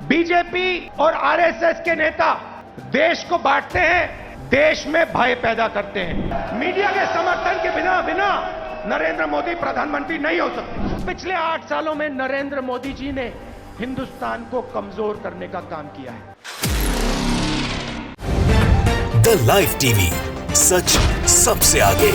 BJP और RSS के नेता देश को बांटते हैं, देश में भय पैदा करते हैं। मीडिया के समर्थन के बिना नरेंद्र मोदी प्रधानमंत्री नहीं हो सकते। पिछले 8 सालों में नरेंद्र मोदी जी ने हिंदुस्तान को कमजोर करने का काम किया है। द लाइव टीवी, सच सबसे आगे।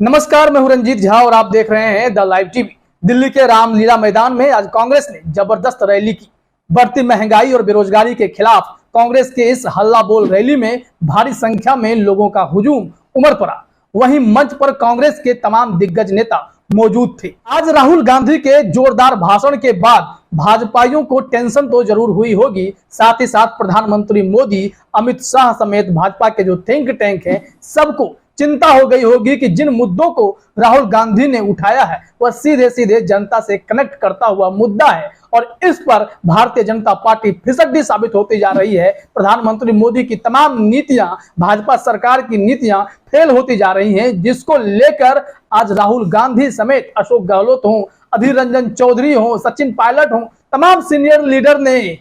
नमस्कार, मैं हूं रंजीत झा और आप देख रहे हैं द लाइव टीवी। दिल्ली के रामलीला मैदान में आज कांग्रेस ने जबरदस्त रैली की। बढ़ती महंगाई और बेरोजगारी के खिलाफ कांग्रेस के इस हल्ला बोल रैली में भारी संख्या में लोगों का हुजूम उमड़ पड़ा। वहीं मंच पर कांग्रेस के तमाम दिग्गज नेता मौजूद थे। आज राहुल गांधी के जोरदार भाषण के बाद भाजपाइयों को टेंशन तो जरूर हुई होगी, साथ ही साथ प्रधानमंत्री मोदी, अमित शाह समेत भाजपा के जो थिंक टैंक हैं, सबको चिंता हो गई होगी कि जिन मुद्दों को राहुल गांधी ने उठाया है वह सीधे सीधे जनता से कनेक्ट करता हुआ मुद्दा है और इस पर भारतीय जनता पार्टी फिसड्डी साबित होती जा रही है। प्रधानमंत्री मोदी की तमाम नीतियां, भाजपा सरकार की नीतियां फेल होती जा रही हैं, जिसको लेकर आज राहुल गांधी समेत अशोक गहलोत हो, अधीर रंजन चौधरी हो, सचिन पायलट हो, तमाम सीनियर लीडर ने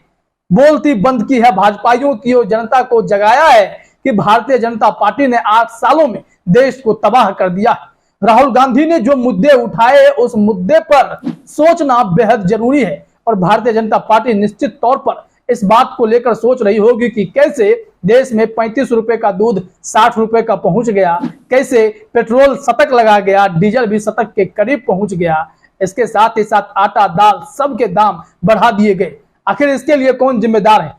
बोलती बंद की है भाजपाइयों की और जनता को जगाया है कि भारतीय जनता पार्टी ने 8 सालों में देश को तबाह कर दिया है। राहुल गांधी ने जो मुद्दे उठाए उस मुद्दे पर सोचना बेहद जरूरी है और भारतीय जनता पार्टी निश्चित तौर पर इस बात को लेकर सोच रही होगी कि कैसे देश में 35 रुपए का दूध 60 रुपए का पहुंच गया, कैसे पेट्रोल शतक लगा गया, डीजल भी शतक के करीब पहुंच गया। इसके साथ ही साथ आटा, दाल सबके दाम बढ़ा दिए गए। आखिर इसके लिए कौन जिम्मेदार है?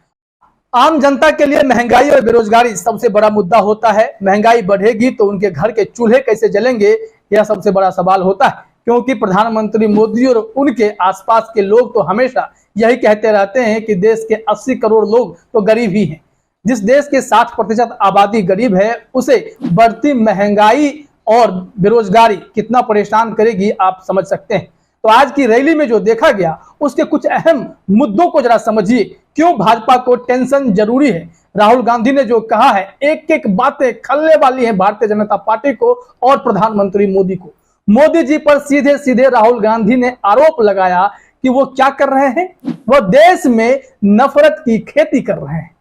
आम जनता के लिए महंगाई और बेरोजगारी सबसे बड़ा मुद्दा होता है। महंगाई बढ़ेगी तो उनके घर के चूल्हे कैसे जलेंगे, यह सबसे बड़ा सवाल होता है, क्योंकि प्रधानमंत्री मोदी और उनके आसपास के लोग तो हमेशा यही कहते रहते हैं कि देश के 80 करोड़ लोग तो गरीब ही हैं। जिस देश के 60% आबादी गरीब है, उसे बढ़ती महंगाई और बेरोजगारी कितना परेशान करेगी आप समझ सकते हैं। तो आज की रैली में जो देखा गया उसके कुछ अहम मुद्दों को जरा समझिए, क्यों भाजपा को टेंशन जरूरी है। राहुल गांधी ने जो कहा है, एक एक बातें खलने वाली हैं भारतीय जनता पार्टी को और प्रधानमंत्री मोदी को। मोदी जी पर सीधे सीधे राहुल गांधी ने आरोप लगाया कि वो क्या कर रहे हैं, वो देश में नफरत की खेती कर रहे हैं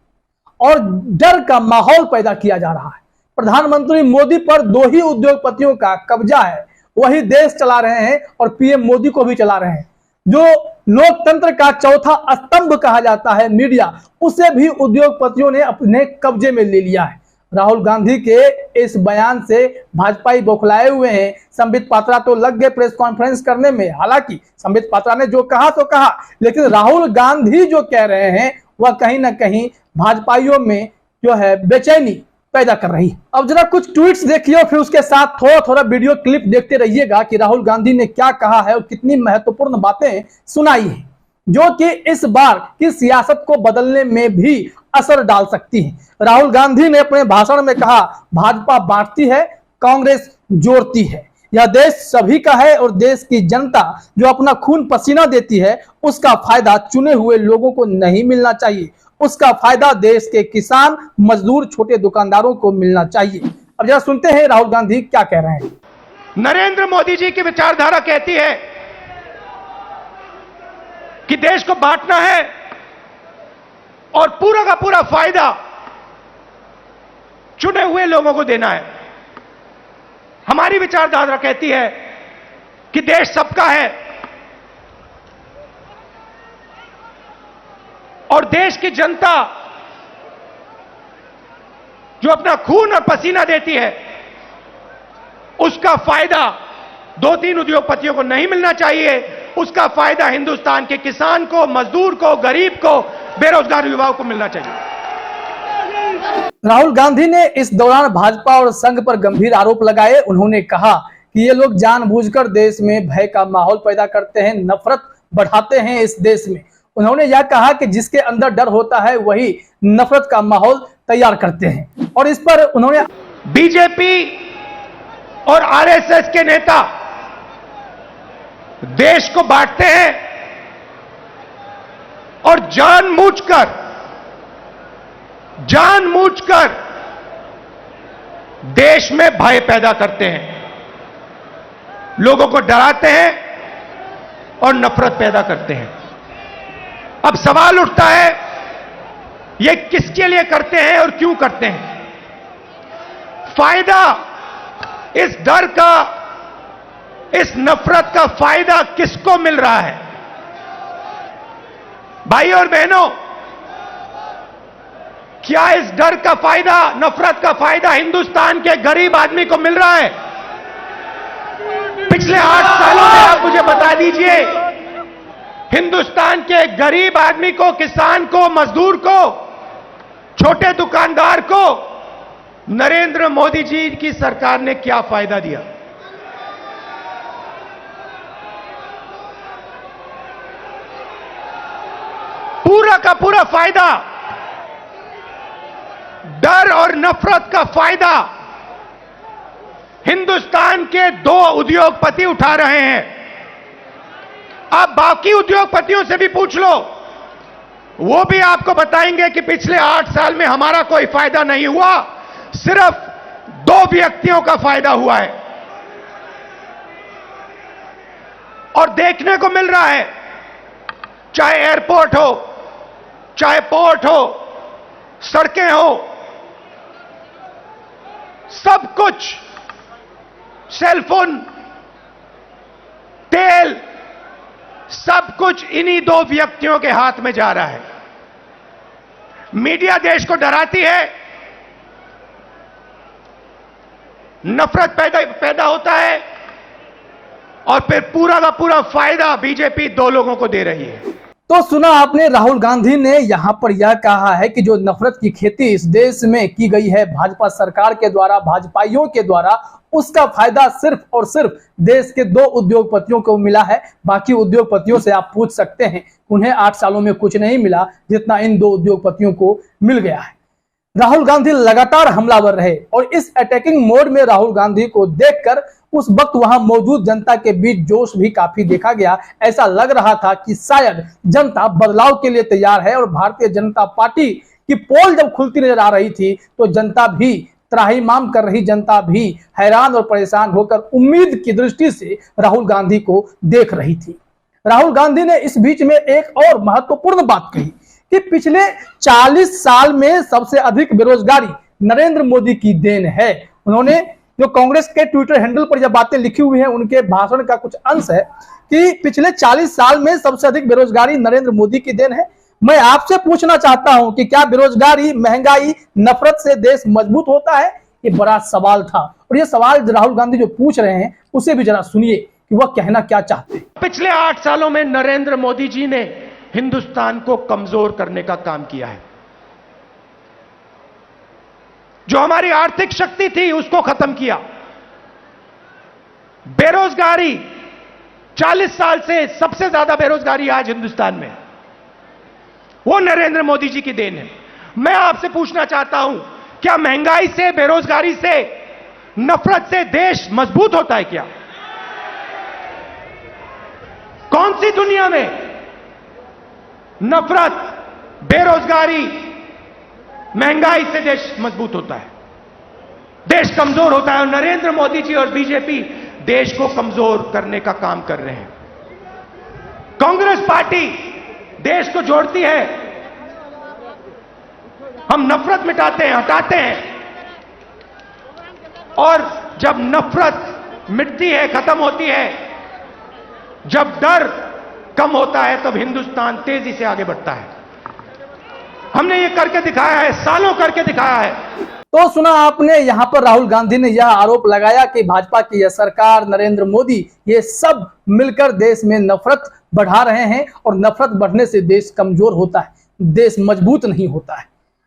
और डर का माहौल पैदा किया जा रहा है। प्रधानमंत्री मोदी पर 2 ही उद्योगपतियों का कब्जा है, वही देश चला रहे हैं और पीएम मोदी को भी चला रहे हैं। जो लोकतंत्र का चौथा स्तंभ कहा जाता है मीडिया, उसे भी उद्योगपतियों ने अपने कब्जे में ले लिया है। राहुल गांधी के इस बयान से भाजपाई बौखलाए हुए हैं। संबित पात्रा तो लग गए प्रेस कॉन्फ्रेंस करने में। हालांकि संबित पात्रा ने जो कहा तो कहा, लेकिन राहुल गांधी जो कह रहे हैं वह कहीं ना कहीं भाजपाइयों में जो है बेचैनी पैदा कर रही है। अब जरा कुछ ट्वीट्स देखिए और फिर उसके साथ थोड़ा थोड़ा वीडियो क्लिप देखते रहिएगा कि राहुल गांधी ने क्या कहा है और कितनी महत्वपूर्ण बातें सुनाई हैं, जो कि इस बार की सियासत को बदलने में भी असर डाल सकती है। राहुल गांधी ने अपने भाषण में कहा, भाजपा बांटती है, कांग्रेस जोड़ती है। यह देश सभी का है और देश की जनता जो अपना खून पसीना देती है उसका फायदा चुने हुए लोगों को नहीं मिलना चाहिए। उसका फायदा देश के किसान, मजदूर, छोटे दुकानदारों को मिलना चाहिए। अब जरा सुनते हैं राहुल गांधी क्या कह रहे हैं। नरेंद्र मोदी जी की विचारधारा कहती है कि देश को बांटना है और पूरा का पूरा फायदा चुने हुए लोगों को देना है। हमारी विचारधारा कहती है कि देश सबका है और देश की जनता जो अपना खून और पसीना देती है उसका फायदा 2-3 उद्योगपतियों को नहीं मिलना चाहिए। उसका फायदा हिंदुस्तान के किसान को, मजदूर को, गरीब को, बेरोजगार युवाओं को मिलना चाहिए। राहुल गांधी ने इस दौरान भाजपा और संघ पर गंभीर आरोप लगाए। उन्होंने कहा कि ये लोग जानबूझकर देश में भय का माहौल पैदा करते हैं, नफरत बढ़ाते हैं इस देश में। उन्होंने यह कहा कि जिसके अंदर डर होता है वही नफरत का माहौल तैयार करते हैं और इस पर उन्होंने बीजेपी और आरएसएस के नेता देश को बांटते हैं और जानबूझकर देश में भय पैदा करते हैं, लोगों को डराते हैं और नफरत पैदा करते हैं। अब सवाल उठता है, ये किसके लिए करते हैं और क्यों करते हैं? फायदा, इस डर का, इस नफरत का फायदा किसको मिल रहा है? भाई और बहनों, क्या इस डर का फायदा, नफरत का फायदा हिंदुस्तान के गरीब आदमी को मिल रहा है? पिछले 8 सालों में आप मुझे बता दीजिए, हिंदुस्तान के गरीब आदमी को, किसान को, मजदूर को, छोटे दुकानदार को नरेंद्र मोदी जी की सरकार ने क्या फायदा दिया? पूरा का पूरा फायदा, डर और नफरत का फायदा हिंदुस्तान के 2 उद्योगपति उठा रहे हैं। आप बाकी उद्योगपतियों से भी पूछ लो, वो भी आपको बताएंगे कि पिछले 8 साल में हमारा कोई फायदा नहीं हुआ, सिर्फ 2 व्यक्तियों का फायदा हुआ है। और देखने को मिल रहा है, चाहे एयरपोर्ट हो, चाहे पोर्ट हो, सड़कें हो, सब कुछ, सेलफोन, तेल, सब कुछ इन्हीं 2 व्यक्तियों के हाथ में जा रहा है। मीडिया देश को डराती है, नफरत पैदा होता है, और फिर पूरा का पूरा फायदा बीजेपी 2 लोगों को दे रही है। तो सुना आपने, राहुल गांधी ने यहां पर यह कहा है कि जो नफरत की खेती इस देश में की गई है भाजपा सरकार के द्वारा, भाजपाइयों के द्वारा, उसका फायदा सिर्फ और सिर्फ देश के 2 उद्योगपतियों को मिला है। बाकी उद्योगपतियों से आप पूछ सकते हैं, उन्हें 8 सालों में कुछ नहीं मिला जितना इन 2 उद्योगपतियों को मिल गया है। राहुल गांधी लगातार हमलावर रहे और इस अटैकिंग मोड में राहुल गांधी को देखकर उस वक्त वहां मौजूद जनता के बीच जोश भी काफी देखा गया। ऐसा लग रहा था कि शायद जनता बदलाव के लिए तैयार है, और भारतीय जनता पार्टी की पोल जब खुलती नजर आ रही थी तो जनता भी त्राहिमाम कर रही, जनता भी हैरान और परेशान होकर उम्मीद की दृष्टि से राहुल गांधी को देख रही थी। राहुल गांधी ने इस बीच में एक और महत्वपूर्ण बात कही कि पिछले 40 साल में सबसे अधिक बेरोजगारी नरेंद्र मोदी की देन है। उन्होंने जो कांग्रेस के ट्विटर हैंडल पर जब बातें लिखी हुई हैं, उनके भाषण का कुछ अंश है कि पिछले 40 साल में सबसे अधिक बेरोजगारी नरेंद्र मोदी की देन है। मैं आपसे पूछना चाहता हूं कि क्या बेरोजगारी, महंगाई, नफरत से देश मजबूत होता है? ये बड़ा सवाल था, और ये सवाल राहुल गांधी जो पूछ रहे हैं उसे भी जरा सुनिए कि वह कहना क्या चाहते हैं। पिछले 8 सालों में नरेंद्र मोदी जी ने हिंदुस्तान को कमजोर करने का काम किया है। जो हमारी आर्थिक शक्ति थी उसको खत्म किया। बेरोजगारी, 40 साल से सबसे ज्यादा बेरोजगारी आज हिंदुस्तान में, वो नरेंद्र मोदी जी की देन है। मैं आपसे पूछना चाहता हूं, क्या महंगाई से, बेरोजगारी से, नफरत से देश मजबूत होता है क्या? कौन सी दुनिया में नफरत, बेरोजगारी, महंगाई से देश मजबूत होता है? देश कमजोर होता है, और नरेंद्र मोदी जी और बीजेपी देश को कमजोर करने का काम कर रहे हैं। कांग्रेस पार्टी देश को जोड़ती है, हम नफरत मिटाते हैं, हटाते हैं, और जब नफरत मिटती है, खत्म होती है, जब डर कम होता है, तब हिंदुस्तान तेजी से आगे बढ़ता है। हमने ये करके दिखाया है, सालों करके दिखाया है। तो सुना आपने, यहां पर राहुल गांधी ने यह आरोप लगाया कि भाजपा की यह सरकार, नरेंद्र मोदी, ये सब मिलकर देश में नफरत बढ़ा रहे हैं, और नफरत बढ़ने से देश कमजोर होता है, देश मजबूत नहीं होता है।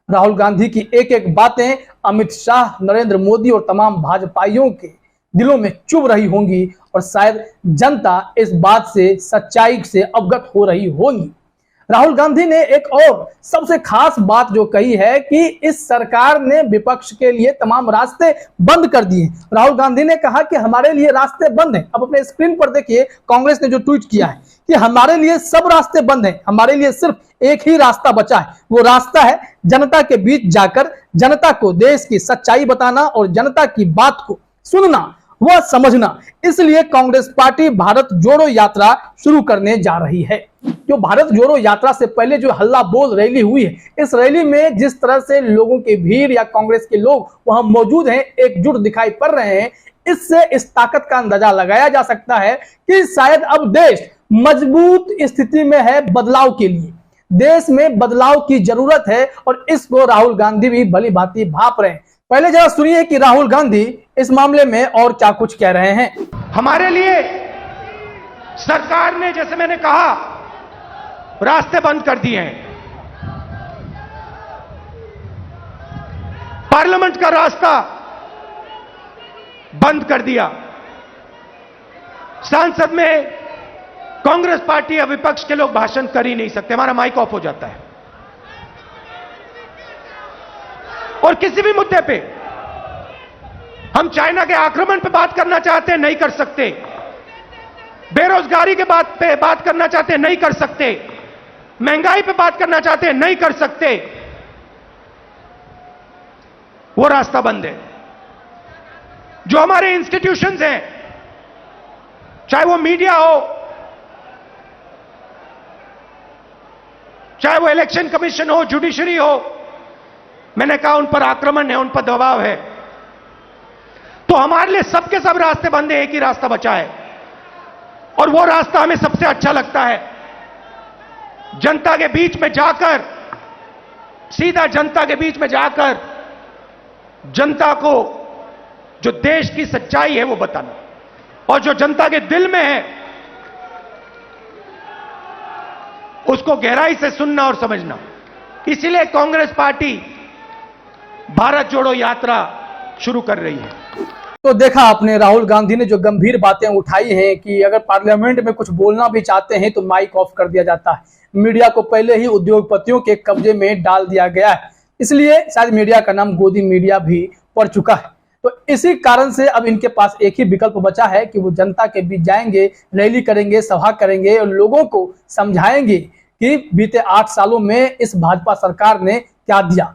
राहुल गांधी की एक एक बातें अमित शाह, नरेंद्र मोदी और तमाम भाजपाइयों के दिलों में चुभ रही होंगी, और शायद जनता इस बात से, सच्चाई से अवगत हो रही होगी। राहुल गांधी ने एक और सबसे खास बात जो कही है कि इस सरकार ने विपक्ष के लिए तमाम रास्ते बंद कर दिए। राहुल गांधी ने कहा कि हमारे लिए रास्ते बंद हैं। अब अपने स्क्रीन पर देखिए, कांग्रेस ने जो ट्वीट किया है कि हमारे लिए सब रास्ते बंद हैं, हमारे लिए सिर्फ एक ही रास्ता बचा है। वो रास्ता है जनता के बीच जाकर जनता को देश की सच्चाई बताना और जनता की बात को सुनना वह समझना। इसलिए कांग्रेस पार्टी भारत जोड़ो यात्रा शुरू करने जा रही है। जो भारत जोड़ो यात्रा से पहले जो हल्ला बोल रैली हुई है, इस रैली में जिस तरह से लोगों की भीड़ या कांग्रेस के लोग वहां मौजूद हैं, एकजुट दिखाई पड़ रहे हैं, इससे इस ताकत का अंदाजा लगाया जा सकता है कि शायद अब देश मजबूत स्थिति में है बदलाव के लिए। देश में बदलाव की जरूरत है और इसको राहुल गांधी भी भली भांति भांप रहे हैं। पहले जरा सुनिए कि राहुल गांधी इस मामले में और क्या कुछ कह रहे हैं। हमारे लिए सरकार ने, जैसे मैंने कहा, रास्ते बंद कर दिए हैं। पार्लियामेंट का रास्ता बंद कर दिया। संसद में कांग्रेस पार्टी या विपक्ष के लोग भाषण कर ही नहीं सकते, हमारा माइक ऑफ हो जाता है। और किसी भी मुद्दे पे हम चाइना के आक्रमण पे बात करना चाहते हैं, नहीं कर सकते। बेरोजगारी के बात पे बात करना चाहते हैं, नहीं कर सकते। महंगाई पे बात करना चाहते हैं, नहीं कर सकते। वो रास्ता बंद है। जो हमारे इंस्टीट्यूशंस हैं, चाहे वो मीडिया हो, चाहे वो इलेक्शन कमीशन हो, जुडिशरी हो, मैंने कहा उन पर आक्रमण है, उन पर दबाव है। तो हमारे लिए सबके सब रास्ते बंद है, एक ही रास्ता बचा है और वो रास्ता हमें सबसे अच्छा लगता है। जनता के बीच में जाकर, सीधा जनता के बीच में जाकर जनता को जो देश की सच्चाई है वो बताना, और जो जनता के दिल में है उसको गहराई से सुनना और समझना। इसीलिए कांग्रेस पार्टी भारत जोड़ो यात्रा शुरू कर रही है। तो देखा आपने, राहुल गांधी ने जो गंभीर बातें उठाई हैं कि अगर पार्लियामेंट में कुछ बोलना भी चाहते हैं तो माइक ऑफ कर दिया जाता है। मीडिया को पहले ही उद्योगपतियों के कब्जे में डाल दिया गया है, इसलिए शायद मीडिया का नाम गोदी मीडिया भी पड़ चुका है। तो इसी कारण से अब इनके पास एक ही विकल्प बचा है कि वो जनता के बीच जाएंगे, रैली करेंगे, सभा करेंगे और लोगों को समझाएंगे कि बीते 8 सालों में इस भाजपा सरकार ने क्या दिया।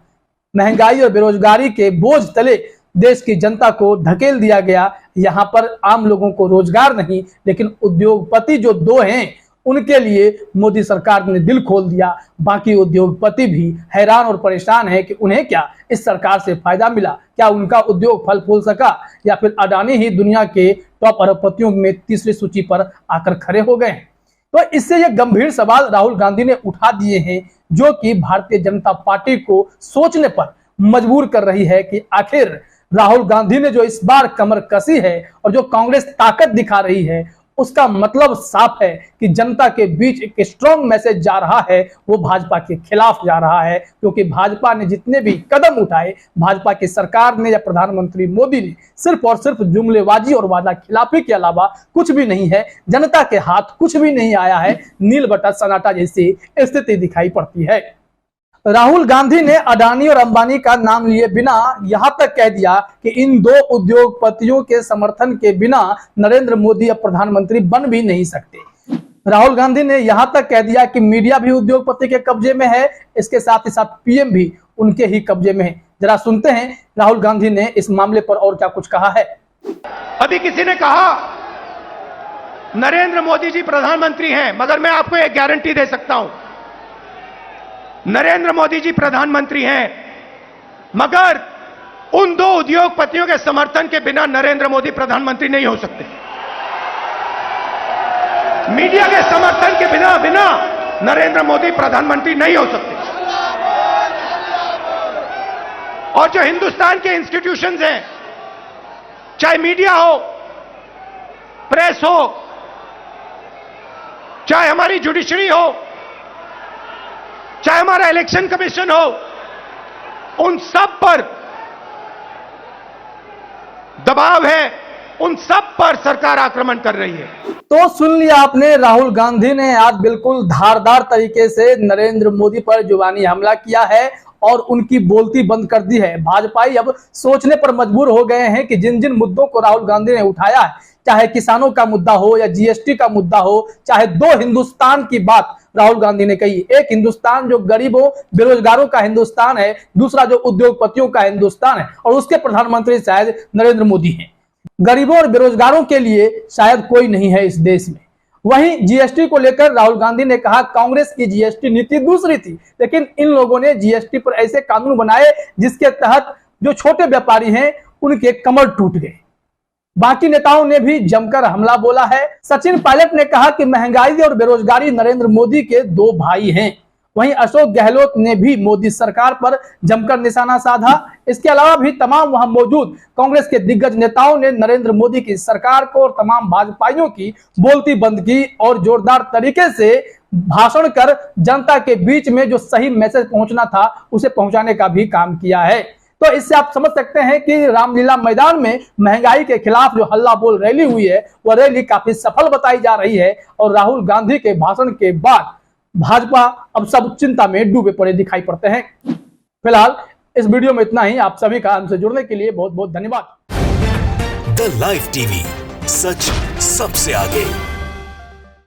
महंगाई और बेरोजगारी के बोझ तले देश की जनता को धकेल दिया गया। यहाँ पर आम लोगों को रोजगार नहीं, लेकिन उद्योगपति जो 2 हैं उनके लिए मोदी सरकार ने दिल खोल दिया। बाकी उद्योगपति भी हैरान और परेशान है कि उन्हें क्या इस सरकार से फायदा मिला, क्या उनका उद्योग फल फूल सका, या फिर अडानी ही दुनिया के टॉप अरबपतियों में तीसरी सूची पर आकर खड़े हो गए हैं। तो इससे ये गंभीर सवाल राहुल गांधी ने उठा दिए हैं, जो कि भारतीय जनता पार्टी को सोचने पर मजबूर कर रही है कि आखिर राहुल गांधी ने जो इस बार कमर कसी है और जो कांग्रेस ताकत दिखा रही है, उसका मतलब साफ है कि जनता के बीच एक स्ट्रॉन्ग मैसेज जा रहा है, वो भाजपा के खिलाफ जा रहा है। क्योंकि भाजपा ने जितने भी कदम उठाए, भाजपा की सरकार ने या प्रधानमंत्री मोदी ने सिर्फ और सिर्फ जुमलेबाजी और वादा खिलाफी के अलावा कुछ भी नहीं है। जनता के हाथ कुछ भी नहीं आया है। नील बटा सन्नाटा जैसी स्थिति दिखाई पड़ती है। राहुल गांधी ने अडानी और अंबानी का नाम लिए बिना यहां तक कह दिया कि इन 2 उद्योगपतियों के समर्थन के बिना नरेंद्र मोदी अब प्रधानमंत्री बन भी नहीं सकते। राहुल गांधी ने यहां तक कह दिया कि मीडिया भी उद्योगपति के कब्जे में है, इसके साथ ही साथ पीएम भी उनके ही कब्जे में है। जरा सुनते हैं राहुल गांधी ने इस मामले पर और क्या कुछ कहा है। अभी किसी ने कहा नरेंद्र मोदी जी प्रधानमंत्री हैं, मगर मैं आपको एक गारंटी दे सकता हूं, नरेंद्र मोदी जी प्रधानमंत्री हैं, मगर उन 2 उद्योगपतियों के समर्थन के बिना नरेंद्र मोदी प्रधानमंत्री नहीं हो सकते। मीडिया के समर्थन के बिना नरेंद्र मोदी प्रधानमंत्री नहीं हो सकते। और जो हिंदुस्तान के इंस्टीट्यूशंस हैं, चाहे मीडिया हो, प्रेस हो, चाहे हमारी जुडिशरी हो, चाहे हमारा इलेक्शन कमीशन हो, उन सब पर दबाव है, उन सब पर सरकार आक्रमण कर रही है। तो सुन लिया आपने, राहुल गांधी ने आज बिल्कुल धारदार तरीके से नरेंद्र मोदी पर जुबानी हमला किया है और उनकी बोलती बंद कर दी है। भाजपाई अब सोचने पर मजबूर हो गए हैं कि जिन जिन मुद्दों को राहुल गांधी ने उठाया है, चाहे किसानों का मुद्दा हो या जीएसटी का मुद्दा हो, चाहे 2 हिंदुस्तान की बात राहुल गांधी ने कही। एक हिंदुस्तान जो गरीबों बेरोजगारों का हिंदुस्तान है, दूसरा जो उद्योगपतियों का हिंदुस्तान है, और उसके प्रधानमंत्री शायद नरेंद्र मोदी हैं। गरीबों और बेरोजगारों के लिए शायद कोई नहीं है इस देश में। वहीं जीएसटी को लेकर राहुल गांधी ने कहा कांग्रेस की जीएसटी नीति दूसरी थी, लेकिन इन लोगों ने जीएसटी पर ऐसे कानून बनाए जिसके तहत जो छोटे व्यापारी हैं उनके कमर टूट गए। बाकी नेताओं ने भी जमकर हमला बोला है। सचिन पायलट ने कहा कि महंगाई और बेरोजगारी नरेंद्र मोदी के दो भाई हैं। वहीं अशोक गहलोत ने भी मोदी सरकार पर जमकर निशाना साधा। इसके अलावा भी तमाम वहां मौजूद कांग्रेस के दिग्गज नेताओं ने नरेंद्र मोदी की सरकार को और तमाम भाजपाइयों की बोलती बंद की और जोरदार तरीके से भाषण कर जनता के बीच में जो सही मैसेज पहुंचना था उसे पहुंचाने का भी काम किया है। तो इससे आप समझ सकते हैं कि रामलीला मैदान में महंगाई के खिलाफ जो हल्ला बोल रैली हुई है वह रैली काफी सफल बताई जा रही है। और राहुल गांधी के भाषण के बाद भाजपा अब सब चिंता में डूबे पड़े दिखाई पड़ते हैं। फिलहाल इस वीडियो में इतना ही। आप सभी का हमसे जुड़ने के लिए बहुत बहुत धन्यवाद। द लाइव टीवी, सच सबसे आगे।